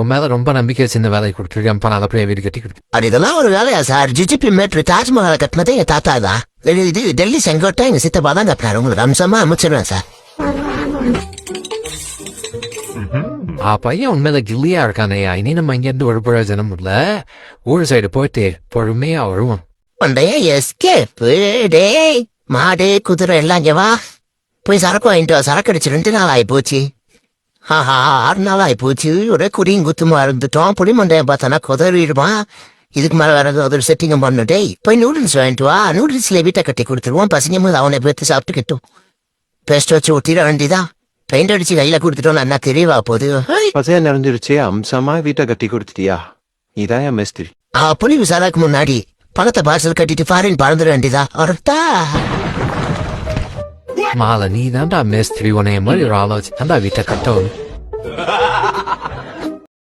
உன் மேல ரொம்ப நம்பிக்கை வச்சு இந்த வேலையை கொடுத்துருக்கேன். நல்லபடியா வீடு கட்டி கொடுத்து. அது இதெல்லாம் ஒரு வேலையா சார்? ஜிஜிபி மேட்ரு தாஜ்மஹாலை கட்டினதே என் தாத்தா தான். இது டெல்லி செங்கோட்டை எங்க சித்தப்பா தான் கட்டினாரு. உங்களுக்கு அம்சமா அமைச்சிருவேன் சார். பையன் உண்மையில கில்லியா இருக்கானையா. இனி நம்ம இங்கிருந்து ஒரு பிரயோஜனம் இல்ல. ஊர் சைடு போயிட்டு பொறுமையா வருவோம். எஸ்கேப் டே மாடு குதிரை எல்லாம் இங்க வா. போய் சரக்கு வாங்கிட்டு சரக்கு அடிச்சு 2 நாள் ஆகி போச்சு. 6 நாள் ஆகி போச்சு. ஒரே குடியும் குத்துமா இருந்துட்டோம். புளி மண்டையம் பார்த்தானா குதறிடுமா. இதுக்கு மேல வேற ஒரு செட்டிங் பண்ணுட்டே. போய் நூடுல்ஸ் வாங்கிட்டு வா. நூடுல்ஸ்ல வீட்டை கட்டி கொடுத்துருவோம். பசங்க போது அவனை பேத்து சாப்பிட்டுக்கிட்டோம். பேஸ்ட் வச்சு ஒட்டிட வேண்டிதான். பெயிண்ட் அடிச்சு கையில கொடுத்துட்டோம். என்ன தெரியவா போகுது. பசையா நிறைஞ்சிருச்சு. அம்சமா வீட்டை கட்டி கொடுத்துட்டியா? இதான் என் மிஸ்திரி. புளி விசாலாக்கு முன்னாடி பணத்தை பார்சல் கட்டிட்டு ஃபாரின் பறந்துட வேண்டியதா? ஒருத்தா மாலை நீ தான்டா மேஸ்திரி. உனைய மாதிரி ஒரு ஆலோசனை தான்டா வீட்டை கட்டணும்.